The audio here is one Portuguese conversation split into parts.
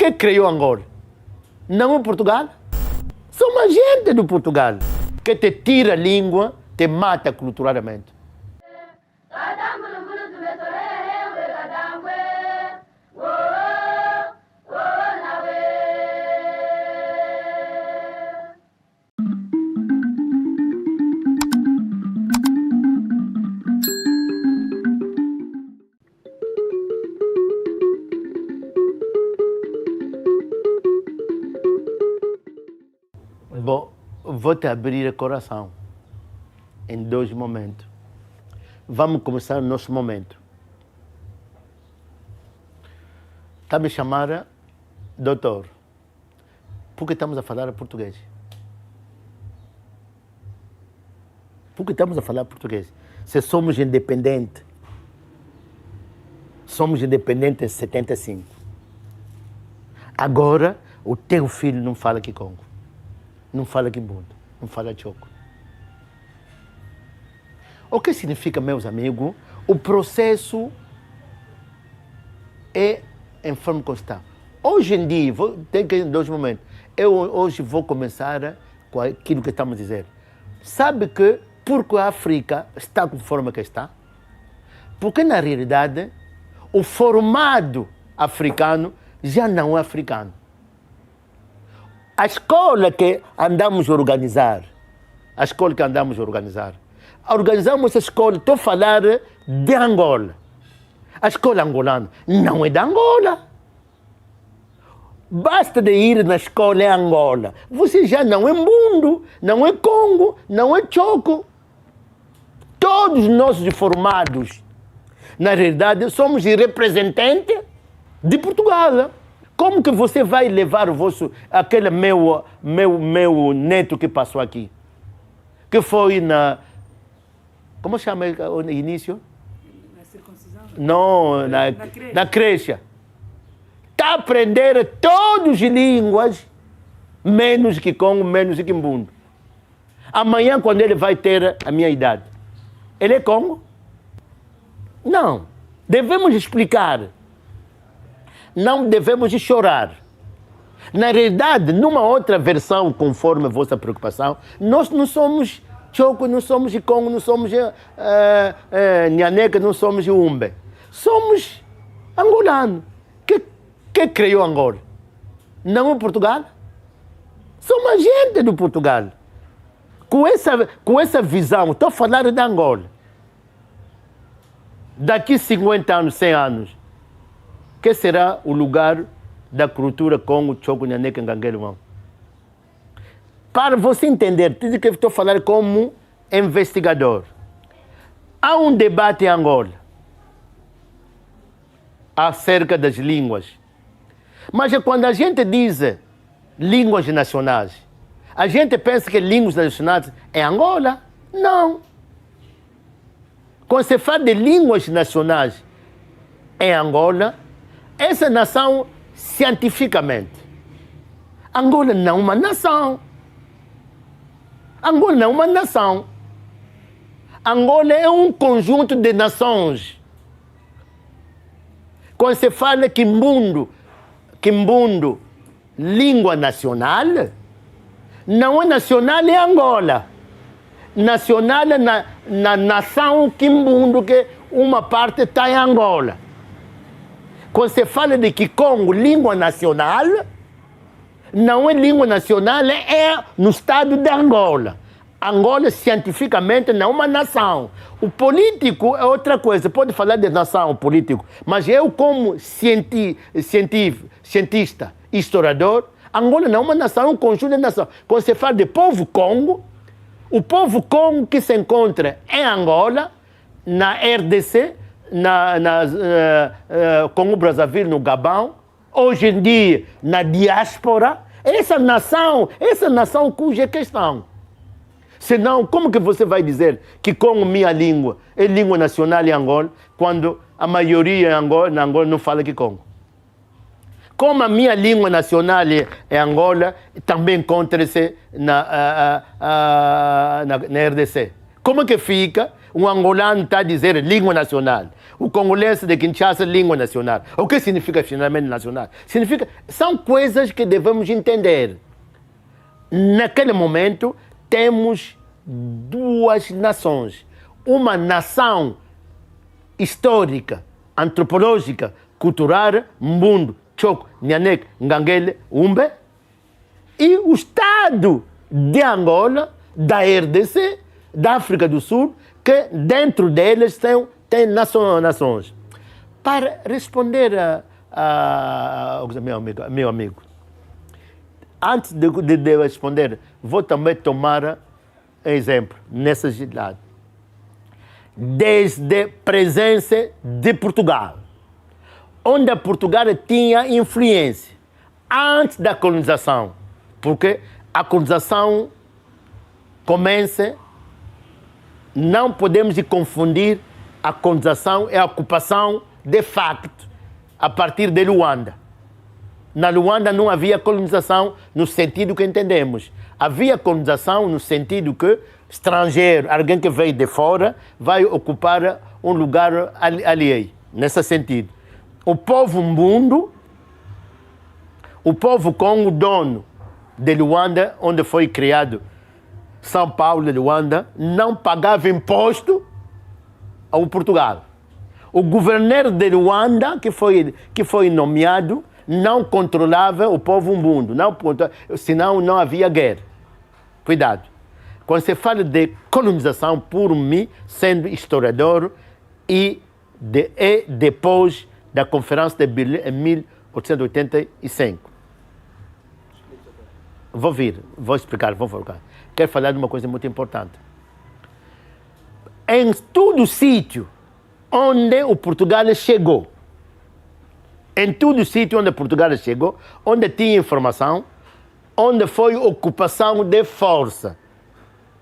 que criou Angola? Não é Portugal? São a gente do Portugal que te tira a língua, te mata culturalmente. Bom, vou te abrir o coração em 2 momentos. Vamos começar o nosso momento. Está me chamando, doutor, por que estamos a falar português? Por que estamos a falar português? Se somos independentes. Somos independentes em 75. Agora, o teu filho não fala Kikongo. Não fala Kimbundu, não fala Choco. O que significa, meus amigos, o processo é em forma constante. Hoje em dia, tem que em 2 momentos. Eu hoje vou começar com aquilo que estamos a dizer. Sabe que porque a África está com a forma que está? Porque na realidade, o formado africano já não é africano. A escola que andamos a organizar, organizamos a escola, estou a falar de Angola. A escola angolana não é da Angola. Basta de ir na escola em Angola. Você já não é Mundo, não é Congo, não é Choco. Todos nós formados, na realidade, somos representantes de Portugal. Como que você vai levar aquele meu neto que passou aqui? Que foi como chama o início? Na circuncisão? Não, na creche. Está a aprender todas as línguas, menos Kikongo, menos Kimbundu. Amanhã, quando ele vai ter a minha idade, ele é Congo? Não. Devemos explicar. Não devemos chorar. Na realidade, numa outra versão, conforme a vossa preocupação, nós não somos Choco, não somos Congo, não somos Nhaneca, não somos Umbe. Somos angolanos. Que criou Angola? Não é Portugal? Somos a gente do Portugal. Com essa visão, estou a falar de Angola. Daqui 50 anos, 100 anos, que será o lugar da cultura Congo, Choco, Nhaneca, Nganguelo? Para você entender, tudo que eu estou falando como investigador. Há um debate em Angola acerca das línguas. Mas quando a gente diz línguas nacionais, a gente pensa que línguas nacionais é Angola. Não. Quando se fala de línguas nacionais em Angola, essa nação, cientificamente, Angola não é uma nação. Angola não é uma nação. Angola é um conjunto de nações. Quando se fala Kimbundu, língua nacional, não é nacional em Angola. Nacional na nação Kimbundu, que uma parte está em Angola. Quando se fala de Kikongo, língua nacional, não é língua nacional, é no estado de Angola. Angola, cientificamente, não é uma nação. O político é outra coisa. Pode falar de nação, político, mas eu, como cientista, historiador, Angola não é uma nação, é um conjunto de nações. Quando se fala de povo Congo, o povo Congo que se encontra em Angola, na RDC, Congo Brazzaville, no Gabão, hoje em dia na diáspora, essa nação cuja questão. Senão, como que você vai dizer que Congo, minha língua, é língua nacional em Angola, quando a maioria na Angola não fala Kikongo? Como a minha língua nacional é Angola, também encontra-se na RDC. Como que fica Um angolano está a dizer língua nacional. O congolês de Kinshasa, língua nacional. O que significa finalmente nacional? Significa, são coisas que devemos entender. Naquele momento, temos duas nações. Uma nação histórica, antropológica, cultural, Mbundu, Choko, Nyanek, Ngangele, Umbe, e o Estado de Angola, da RDC, da África do Sul, que dentro deles tem nações. Para responder ao meu amigo, antes de responder, vou também tomar exemplo nessa lado. Desde a presença de Portugal, onde Portugal tinha influência antes da colonização, porque a colonização começa, não podemos confundir a colonização e a ocupação de facto a partir de Luanda. Na Luanda não havia colonização no sentido que entendemos. Havia colonização no sentido que estrangeiro, alguém que veio de fora, vai ocupar um lugar alheio, nesse sentido. O povo Mbundu, o povo com o dono de Luanda, onde foi criado São Paulo de Luanda, não pagava imposto ao Portugal. O governador de Luanda, que foi nomeado, não controlava o povo Mbundu, senão não havia guerra. Cuidado. Quando se fala de colonização, por mim, sendo historiador, e depois da Conferência de Berlim em 1885. Vou explicar. Quero falar de uma coisa muito importante. Em todo sítio onde o Portugal chegou, onde tinha informação, onde foi ocupação de força,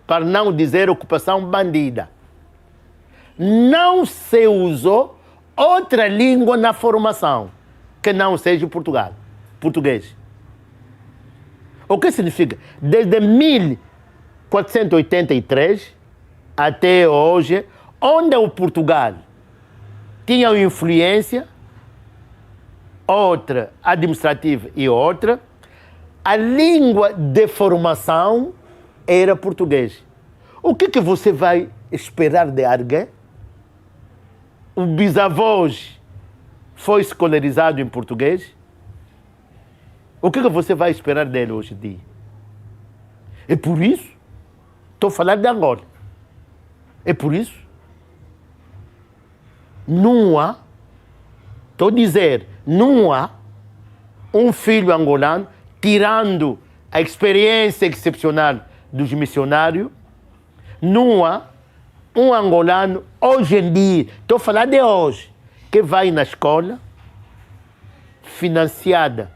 para não dizer ocupação bandida, não se usou outra língua na formação que não seja português. O que significa? Desde 1483 até hoje, onde o Portugal tinha influência, outra administrativa e outra, a língua de formação era português. O que você vai esperar de alguém? O bisavô foi escolarizado em português? O que você vai esperar dele hoje em dia? É por isso, estou falando de Angola, é por isso, não há um filho angolano, tirando a experiência excepcional dos missionários, não há um angolano hoje em dia, estou falando de hoje, que vai na escola financiada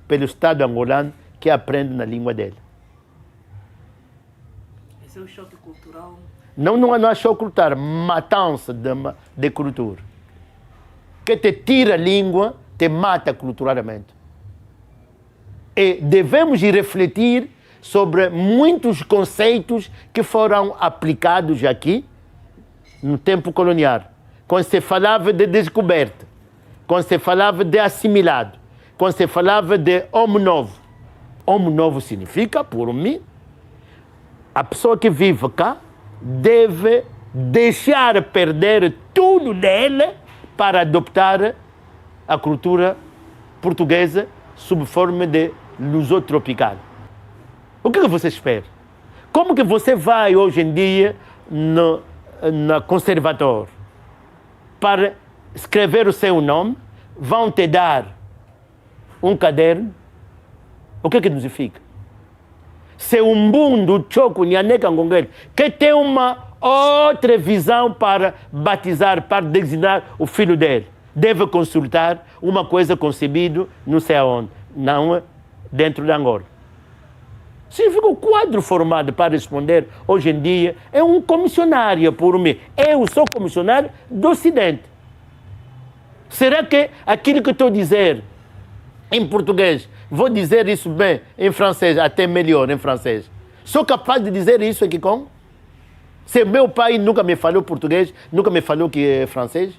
pelo Estado angolano, que aprende na língua dele. Esse é o choque cultural? Não é choque cultural, matança de cultura. Que te tira a língua, te mata culturalmente. E devemos refletir sobre muitos conceitos que foram aplicados aqui no tempo colonial. Quando se falava de descoberta, quando se falava de assimilado, quando se falava de homem novo. Homem novo significa, por mim, a pessoa que vive cá deve deixar perder tudo dele para adoptar a cultura portuguesa sob forma de lusotropical. O que você espera? Como que você vai hoje em dia no conservatório para escrever o seu nome? Vão te dar um caderno? O que significa? Se um Mbundu, Choko, Nyanek, Ngongele, que tem uma outra visão para batizar, para designar o filho dele, deve consultar uma coisa concebida não sei aonde, não dentro de Angola. Significa o quadro formado para responder hoje em dia é um comissionário por mim. Eu sou comissionário do Ocidente. Será que aquilo que estou a dizer em português, vou dizer isso bem em francês, até melhor em francês? Sou capaz de dizer isso aqui com? Se meu pai nunca me falou português, nunca me falou que é francês,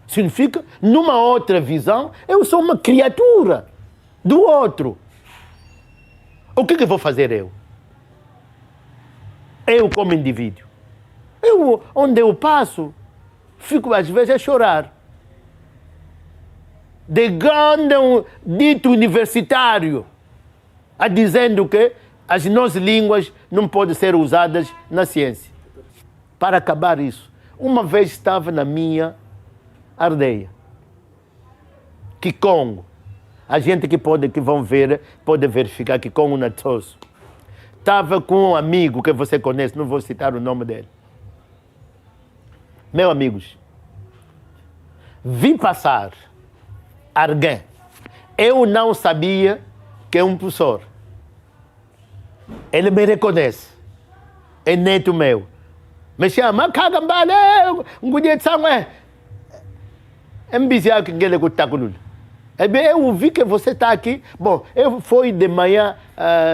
significa, numa outra visão, eu sou uma criatura do outro. O que vou fazer eu? Eu como indivíduo. Onde eu passo, fico às vezes a chorar. De grande dito universitário, a dizendo que as nossas línguas não podem ser usadas na ciência. Para acabar isso, uma vez estava na minha aldeia, Kikongo. A gente que vão ver, pode verificar Kikongo na Tosso. Estava com um amigo que você conhece, não vou citar o nome dele. Meus amigos, vi passar alguém. Eu não sabia que é um professor. Ele me reconhece. É neto meu. Me chama, cagambale, um gudê de sangue. É um biziado que ele está com ele. Eu vi que você está aqui. Bom, eu fui de manhã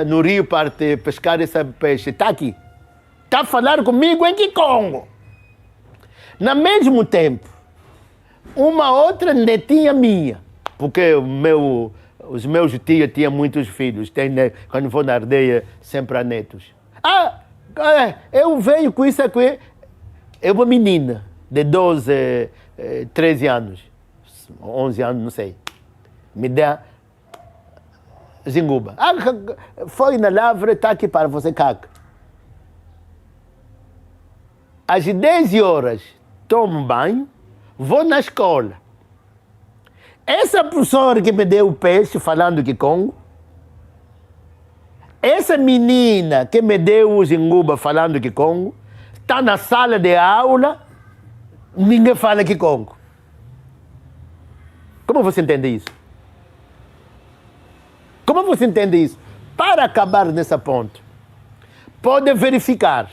no rio para pescar esse peixe. Está aqui. Está a falar comigo em Kikongo. No mesmo tempo, uma outra netinha minha, porque os meus tios tinham muitos filhos, quando vou na aldeia, sempre há netos. Eu venho com isso aqui, é uma menina de 12, 13 anos, 11 anos, não sei, me dá zinguba. Foi na lavra, está aqui para você, caca. Às 10 horas, tomo banho, vou na escola. Essa professora que me deu o peixe, falando Kikongo, essa menina que me deu o zinguba, falando Kikongo, está na sala de aula, ninguém fala Kikongo. Como você entende isso? Como você entende isso? Para acabar nessa ponto, pode verificar.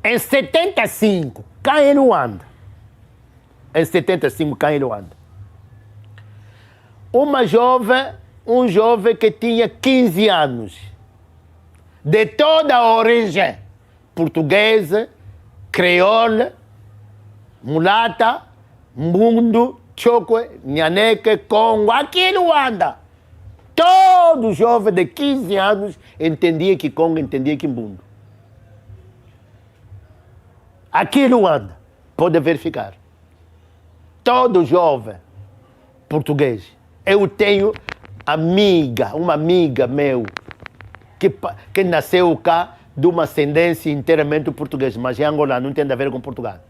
Em 75, cá em Luanda. Em 75, cá em Luanda. Um jovem que tinha 15 anos, de toda a origem, portuguesa, creola, mulata, mundo, choque, nhaneque, Congo, aqui em Luanda. Todo jovem de 15 anos entendia que Congo, entendia que mundo. Aqui em Luanda, pode verificar. Todo jovem português. Eu tenho uma amiga meu, que nasceu cá de uma ascendência inteiramente portuguesa, mas é angolano, não tem a ver com Portugal.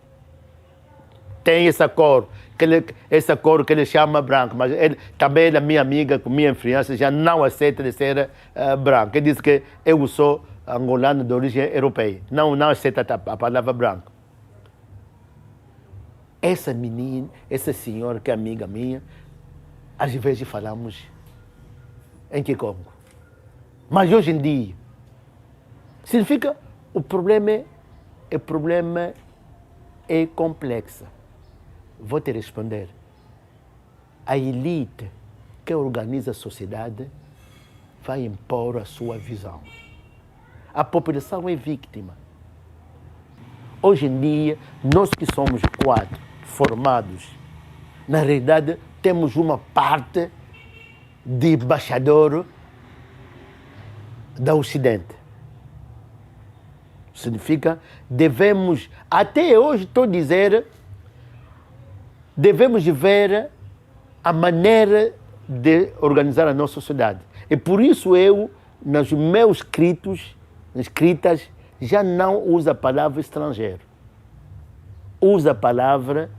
Tem essa cor que ele chama branco, mas ele também é minha amiga, com minha influência, já não aceita de ser branco. Ele diz que eu sou angolano de origem europeia. Não aceita a palavra branco. Essa menina, essa senhora que é amiga minha, às vezes falamos em Kikongo. Mas hoje em dia, significa o problema é complexo. Vou te responder. A elite que organiza a sociedade vai impor a sua visão. A população é vítima. Hoje em dia, nós que somos 4 formados, na realidade, temos uma parte de embaixador da Ocidente. Significa, devemos, até hoje estou a dizer, devemos ver a maneira de organizar a nossa sociedade. E por isso eu, nos meus escritas, já não uso a palavra estrangeiro. Uso a palavra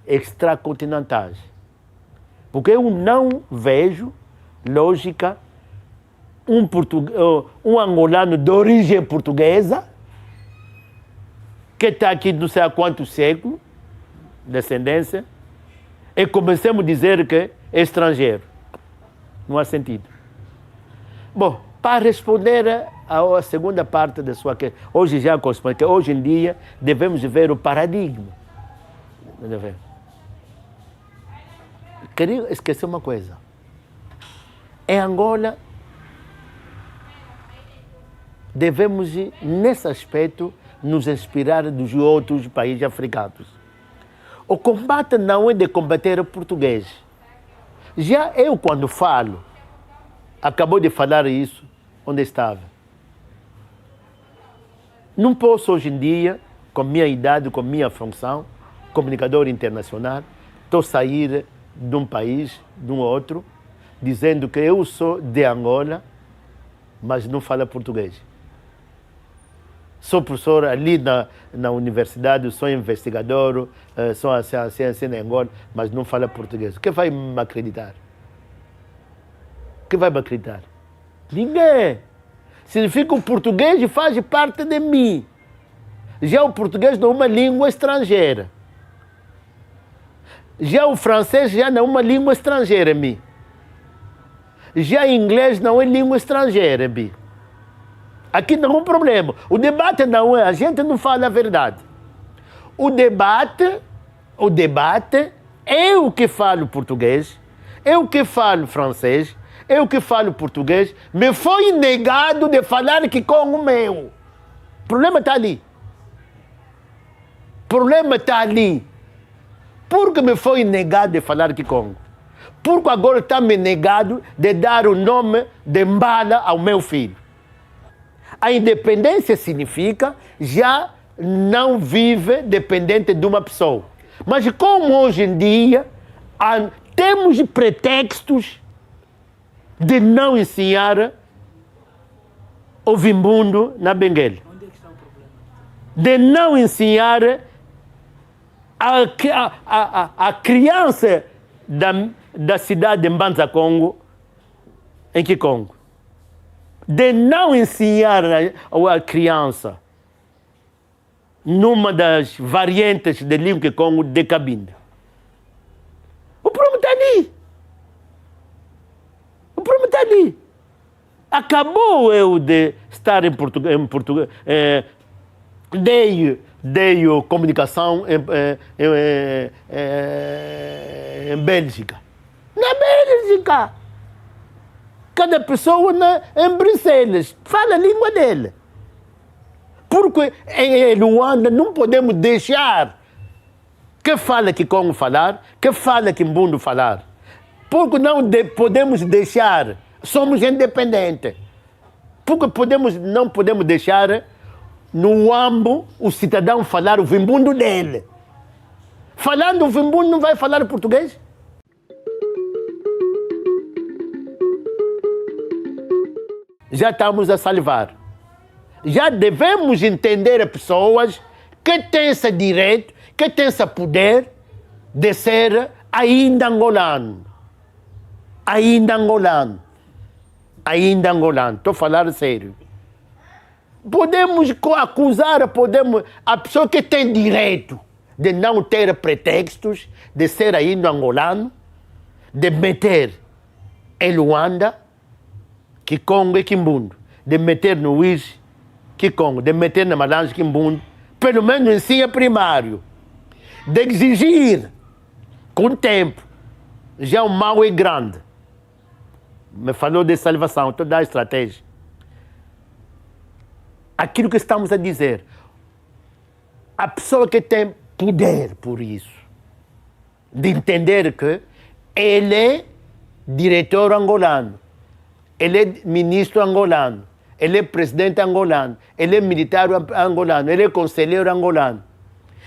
extracontinentais. Porque eu não vejo lógica um angolano de origem portuguesa que está aqui não sei há quantos séculos, descendência, e comecemos a dizer que é estrangeiro. Não há sentido. Bom, para responder à segunda parte da sua questão, hoje já corresponde, que hoje em dia devemos ver o paradigma. Queria esquecer uma coisa. Em Angola, devemos, nesse aspecto, nos inspirar dos outros países africanos. O combate não é de combater o português. Já eu, quando falo, acabou de falar isso, onde estava. Não posso hoje em dia, com minha idade, com minha função, comunicador internacional, estou a sair de um país, de um outro, dizendo que eu sou de Angola, mas não falo português. Sou professor ali na universidade, sou investigador, sou assim em Angola, mas não falo português. Quem vai me acreditar? Quem vai me acreditar? Ninguém. Significa que o português faz parte de mim. Já o português não é uma língua estrangeira. Já o francês já não é uma língua estrangeira em mim. Já o inglês não é língua estrangeira em mim. Aqui não é um problema. O debate não é, a gente não fala a verdade. O debate, eu que falo português, eu que falo francês, eu que falo português, me foi negado de falar que com o meu. O problema está ali. O problema está ali. Por que me foi negado de falar que Congo? Porque agora está me negado de dar o nome de Mbala ao meu filho. A independência significa já não vive dependente de uma pessoa. Mas como hoje em dia temos pretextos de não ensinar o Vimbundo na Benguela. Onde é que está o problema? De não ensinar a criança da cidade de Mbanza Congo em Kikongo. De não ensinar a criança numa das variantes de língua Kikongo de Cabinda. O problema está ali. O problema está ali. Acabou eu de estar em Portugal, dei comunicação em Bélgica. Na Bélgica. Cada pessoa em Bruxelas fala a língua dele. Porque em Luanda não podemos deixar que fala que Congo falar, que fala que Mbundo falar. Porque não podemos deixar, somos independentes. Porque não podemos deixar no Uambo o cidadão falar o Vimbundo dele. Falando o Vimbundo não vai falar português? Já estamos a salvar. Já devemos entender as pessoas que têm esse direito, que têm esse poder de ser ainda angolano. Ainda angolano. Ainda angolano. Estou a falar sério. Podemos acusar, a pessoa que tem direito de não ter pretextos, de ser ainda angolano, de meter em Luanda, Kikongo e Kimbundo, de meter no Uíge, Kikongo, de meter na Malange, Kimbundo, pelo menos em ensino primário, de exigir, com o tempo, já o mal é grande. Me falou de salvação, toda a estratégia. Aquilo que estamos a dizer, a pessoa que tem poder por isso, de entender que ele é diretor angolano, ele é ministro angolano, ele é presidente angolano, ele é militar angolano, ele é conselheiro angolano.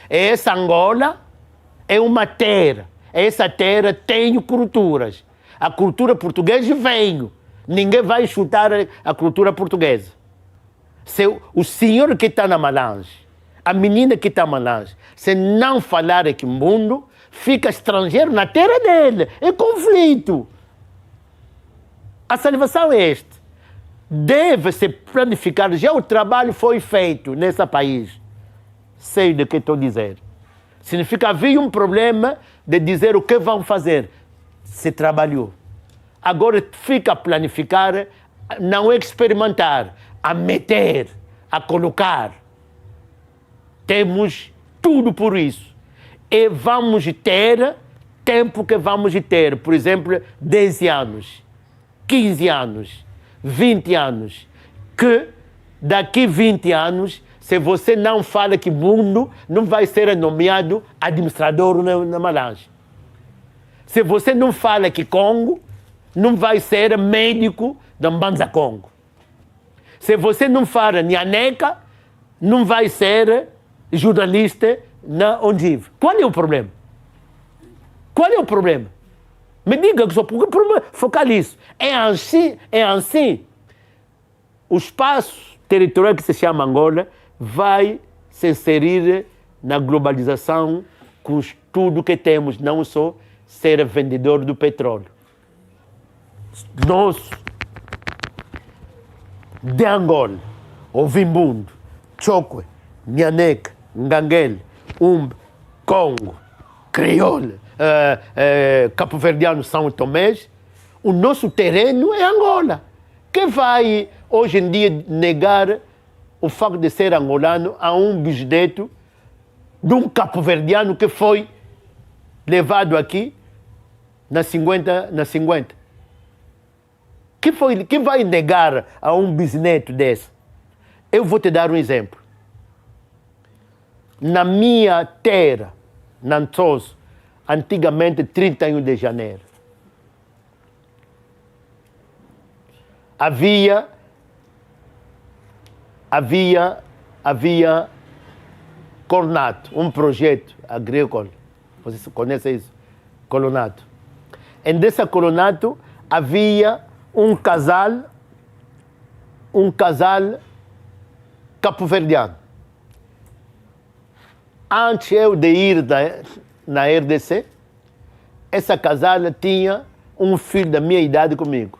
Essa Angola é uma terra, essa terra tem culturas. A cultura portuguesa veio, ninguém vai chutar a cultura portuguesa. Se o senhor que está na Malange, a menina que está na Malange, se não falar Kimbundo, fica estrangeiro na terra dele. É conflito. A salvação é esta. Deve-se planificar. Já o trabalho foi feito nesse país. Sei do que estou a dizer. Significa que havia um problema de dizer o que vão fazer. Se trabalhou. Agora fica a planificar, não é experimentar, a meter, a colocar. Temos tudo por isso. E vamos ter tempo que vamos ter, por exemplo, 10 anos, 15 anos, 20 anos, que daqui 20 anos, se você não fala que mundo, não vai ser nomeado administrador na Malange. Se você não fala que Congo, não vai ser médico da Mbanza Congo. Se você não fala Nhaneca, não vai ser jornalista na Ondive. Qual é o problema? Qual é o problema? Me diga que só porque focar nisso. É assim. O espaço territorial que se chama Angola vai se inserir na globalização com tudo que temos, não só ser vendedor do petróleo. Nós, de Angola, Ovimbundo, Chokwe, Nhaneca, Nganguele, Umbe, Congo, Crioula, Cabo-Verdiano, São Tomé, o nosso terreno é Angola. Quem vai, hoje em dia, negar o facto de ser angolano a um bisneto de um cabo-verdiano que foi levado aqui na 50? Quem vai negar a um bisneto desse? Eu vou te dar um exemplo. Na minha terra, Nantos, antigamente 31 de janeiro, havia Colonato, um projeto agrícola. Vocês conhecem isso? Colonato. E desse Colonato havia um casal capo-verdiano. Antes eu de ir na RDC, essa casal tinha um filho da minha idade comigo.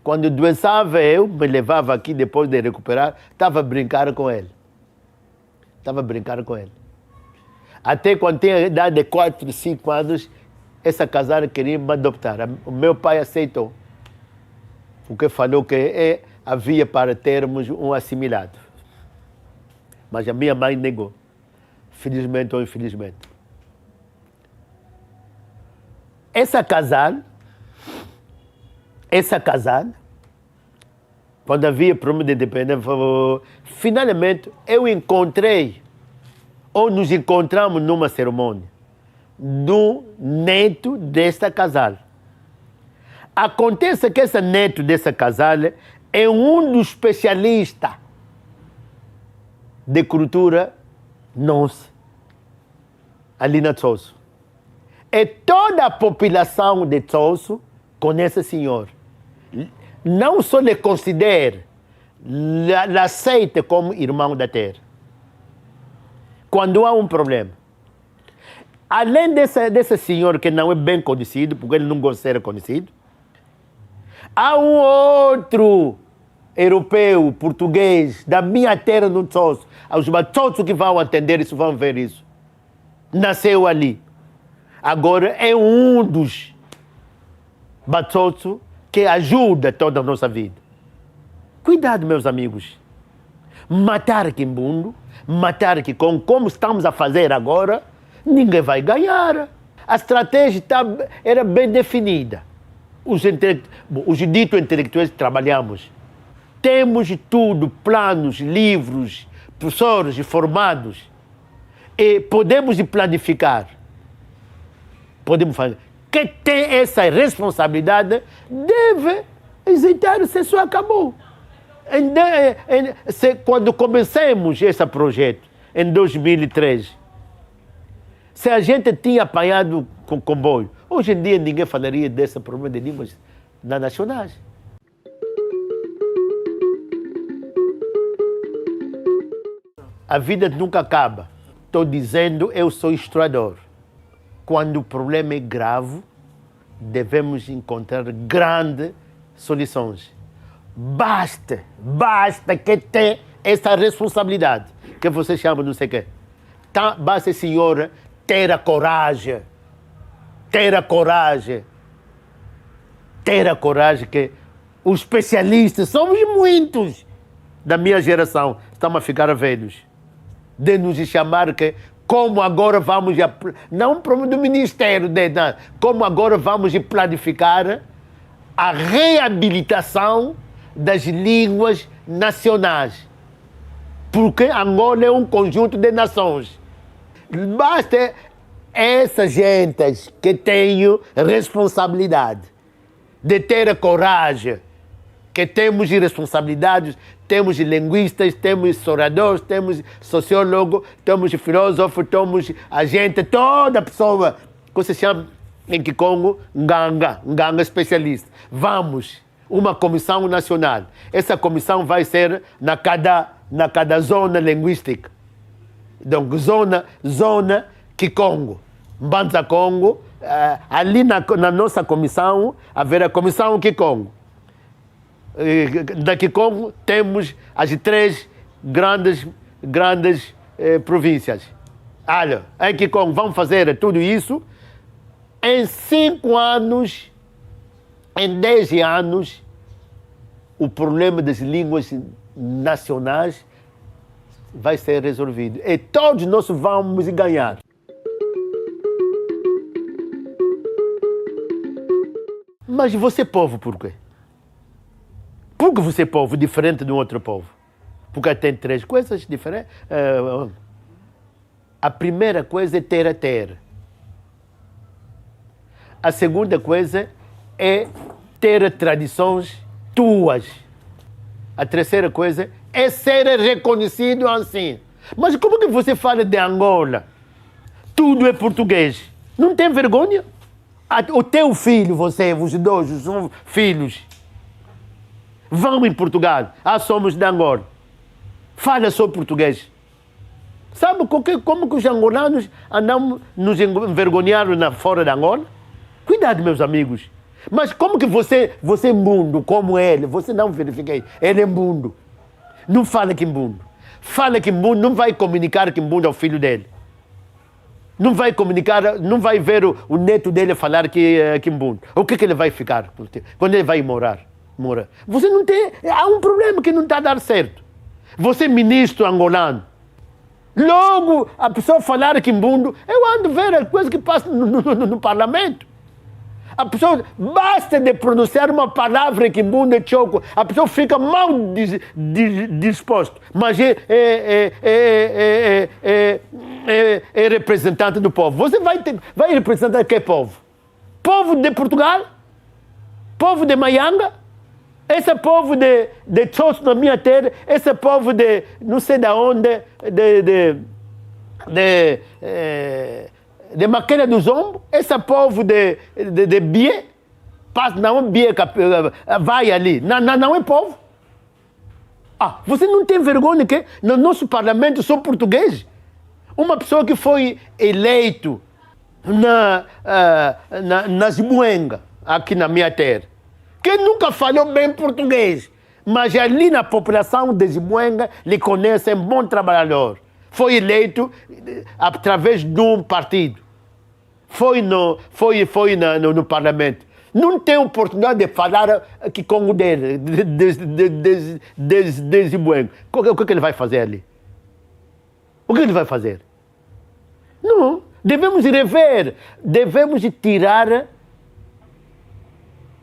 Quando doençava, eu me levava aqui depois de recuperar, estava a brincar com ele. Até quando tinha a idade de 4, 5 anos, essa casal queria me adoptar. O meu pai aceitou, porque falou que havia para termos um assimilado. Mas a minha mãe negou, felizmente ou infelizmente. Essa casal, quando havia problema de independência, finalmente eu nos encontramos numa cerimônia do neto desta casal. Acontece que esse neto dessa casal é um dos especialistas de cultura nossa, ali na Tsosso. E toda a população de Tsosso conhece esse senhor. Não só lhe considera, lhe aceita como irmão da terra. Quando há um problema. Além desse senhor que não é bem conhecido, porque ele não gosta de ser conhecido, há um outro europeu, português, da minha terra no Tsosso. Os Batsotso que vão atender isso, vão ver isso. Nasceu ali. Agora é um dos Batsotso que ajuda toda a nossa vida. Cuidado, meus amigos. Matar Quimbundo, matar Kikongo, como estamos a fazer agora, ninguém vai ganhar. A estratégia era bem definida. Os ditos intelectuais trabalhamos. Temos tudo, planos, livros, professores formados. E podemos planificar. Podemos fazer. Quem tem essa responsabilidade deve hesitar se isso acabou. Quando começamos esse projeto, em 2013, se a gente tinha apanhado com comboio, hoje em dia ninguém falaria desse problema de línguas nacionais. A vida nunca acaba. Estou dizendo, eu sou historiador. Quando o problema é grave, devemos encontrar grandes soluções. Basta que tenha essa responsabilidade, que você chama não sei o quê. Basta, senhora, ter a coragem, que os especialistas, somos muitos da minha geração, estamos a ficar velhos, de nos chamar que como agora vamos, não um problema do Ministério, como agora vamos planificar a reabilitação das línguas nacionais. Porque Angola é um conjunto de nações. Basta essas gentes que tenham responsabilidade de ter a coragem, que temos responsabilidades, temos linguistas, temos historiadores, temos sociólogos, temos filósofos, temos a gente, toda pessoa que se chama em Kikongo, Nganga especialista. Vamos, uma comissão nacional. Essa comissão vai ser na cada zona linguística. Então, zona Kikongo, Mbanza Congo, ali na nossa comissão, haverá a comissão Kikongo. Da Kikongo temos as 3 grandes províncias. Olha, em Kikongo vamos fazer tudo isso. Em 5 anos, em 10 anos, o problema das línguas nacionais vai ser resolvido. E todos nós vamos ganhar. Mas você é povo por quê? Por que você é povo diferente de um outro povo? Porque tem 3 coisas diferentes. A primeira coisa é ter a terra. A segunda coisa é ter tradições tuas. A terceira coisa é ser reconhecido assim. Mas como que você fala de Angola? Tudo é português. Não tem vergonha? O teu filho, os 2 são filhos. Vão em Portugal. Somos de Angola. Fala só português. Sabe como que os angolanos andam nos envergonharam fora de Angola? Cuidado, meus amigos. Mas como que você é mundo como ele? Você não verifica. Ele é mundo. Não fala que mundo. Fala que mundo, não vai comunicar que mundo ao filho dele. Não vai comunicar, não vai ver o neto dele falar que mundo. O que ele vai ficar quando ele vai morar? Você não tem. Há um problema que não está a dar certo. Você é ministro angolano. Logo, a pessoa falar que mundo, eu ando ver as coisas que passam no parlamento. A pessoa, basta de pronunciar uma palavra que mundo é choco, a pessoa fica mal disposto, mas é representante do povo. Você vai representar que povo? Povo de Portugal? Povo de Maianga? Esse povo de Tchosso na minha terra? Esse povo de não sei de onde, de Maquena do Zombo, esse povo de Bié, não é Bié, vai ali, não é povo. Você não tem vergonha que no nosso parlamento são portugueses? Uma pessoa que foi eleito na Zibuenga, aqui na minha terra, que nunca falou bem português, mas ali na população de Zibuenga lhe conhecem bom trabalhador. Foi eleito através de um partido. Foi no parlamento. Não tem oportunidade de falar que Congo dele, de Zibuenga. O que ele vai fazer ali? O que ele vai fazer? Não. Devemos rever. Devemos tirar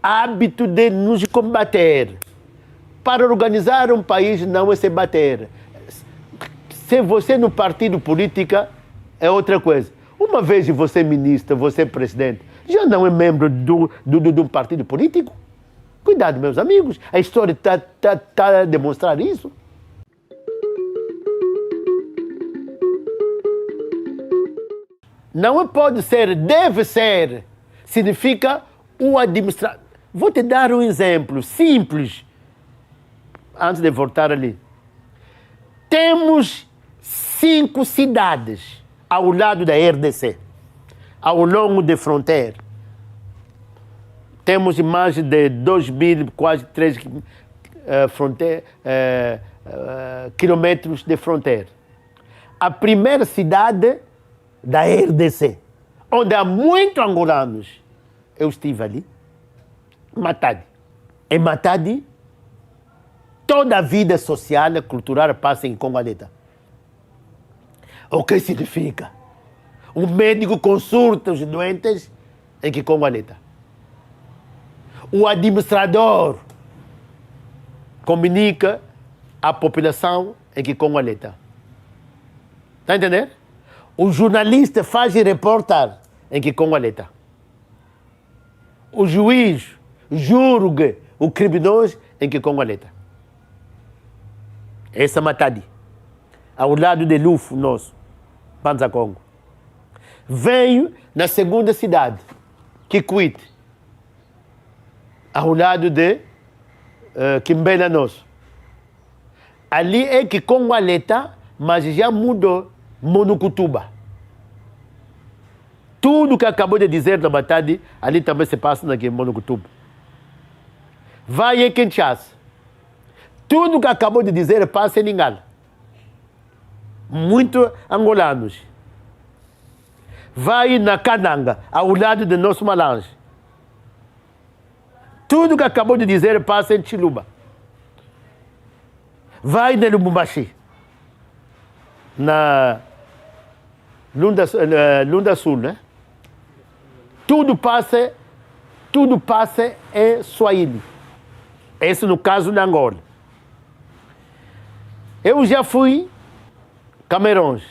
hábito de nos combater. Para organizar um país não é se bater. Se você no partido político é outra coisa. Uma vez você é ministro, você é presidente, já não é membro de um partido político? Cuidado, meus amigos. A história está a demonstrar isso. Não pode ser, deve ser. Significa o administrador. Vou te dar um exemplo simples, antes de voltar ali. Temos 5 cidades ao lado da RDC, ao longo da fronteira. Temos mais de 2.000, quase 3 quilômetros de fronteira. A primeira cidade da RDC, onde há muitos angolanos, eu estive ali, Matadi. Em Matadi, toda a vida social e cultural passa em Congoleta. O que significa? O médico consulta os doentes em Congoleta. O administrador comunica à população em que Congo está. Está a entender? O jornalista faz reportar em que Congo está. O juiz julga o criminoso em que Congo está. Essa Matadi, ao lado de Lufo, nosso, Panza Congo. Veio na segunda cidade, Kikwit, ao lado de Kimbela, nosso. Ali é que Congo está, mas já mudou Monocutuba. Tudo que acabou de dizer da Matadi, ali também se passa naquele Monocutuba. Vai em Kinshasa. Tudo que acabou de dizer passa em Lingala. Muitos angolanos. Vai na Cananga, ao lado de nosso Malange. Tudo que acabou de dizer passa em Chiluba. Vai na Lubumbashi. Na Lunda Sul, né? Tudo passa em Swahili. Esse no caso da Angola. Eu já fui Camarões.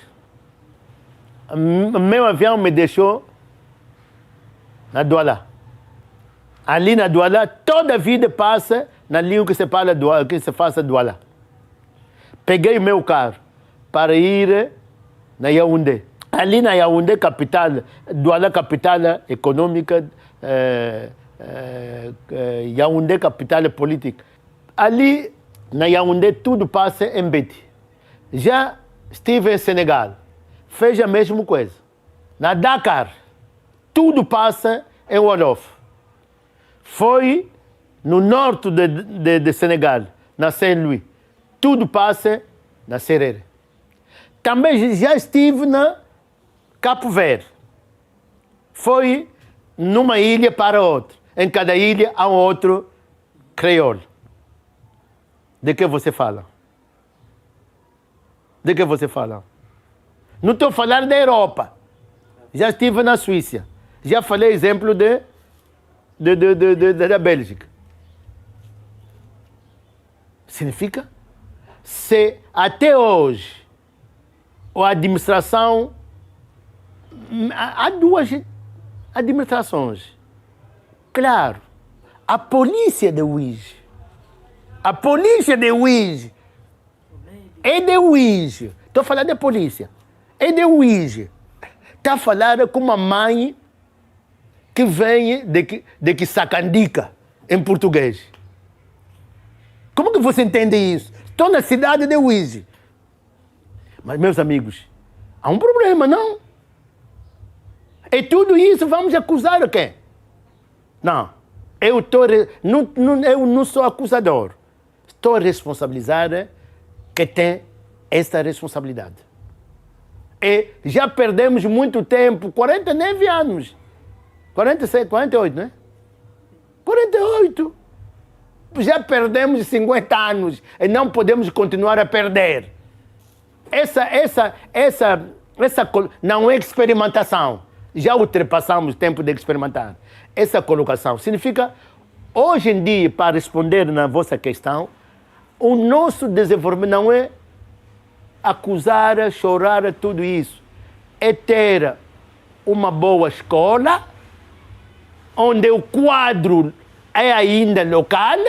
Meu avião me deixou na Douala. Ali na Douala, toda a vida passa na língua que se fala Douala, que se faça Douala. Peguei o meu carro para ir na Yaoundé. Ali na Yaoundé, capital, Douala, capital econômica, Yaoundé, capital política. Ali na Yaoundé, tudo passa em Beti. Já estive em Senegal, fez a mesma coisa. Na Dakar, tudo passa em Wolof. Foi no norte de Senegal, na Saint-Louis, tudo passa na Serere. Também já estive na Cabo Verde. Foi numa ilha para outra. Em cada ilha há um outro creole. De que você fala? De que você fala? Não estou falando da Europa. Já estive na Suíça. Já falei exemplo da Bélgica. Significa? Se até hoje a administração... Há duas administrações. Claro, a polícia de Uige. A polícia de Uige é de Uige. Estou falando da polícia. É de Uige. Está falando com uma mãe que vem de que sacandica em português. Como que você entende isso? Estou na cidade de Uige. Mas, meus amigos, há um problema, não? E tudo isso vamos acusar quem? Não. Eu não sou acusador. Estou a responsabilizar quem tem esta responsabilidade. E já perdemos muito tempo, 49 anos. 47, 48, né? 48. Já perdemos 50 anos e não podemos continuar a perder. Essa não é experimentação. Já ultrapassamos o tempo de experimentar. Essa colocação significa, hoje em dia, para responder na vossa questão, o nosso desenvolvimento não é acusar, chorar, tudo isso. É ter uma boa escola, onde o quadro é ainda local,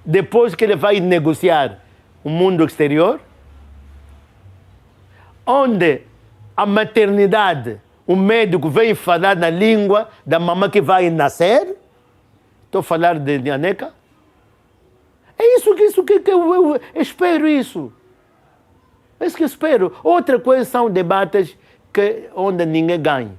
depois que ele vai negociar o mundo exterior, onde a maternidade, o médico vem falar na língua da mamãe que vai nascer. Estou a falar de Nhaneca. É isso que eu espero isso. É isso que eu espero. Outra coisa são debates onde ninguém ganha.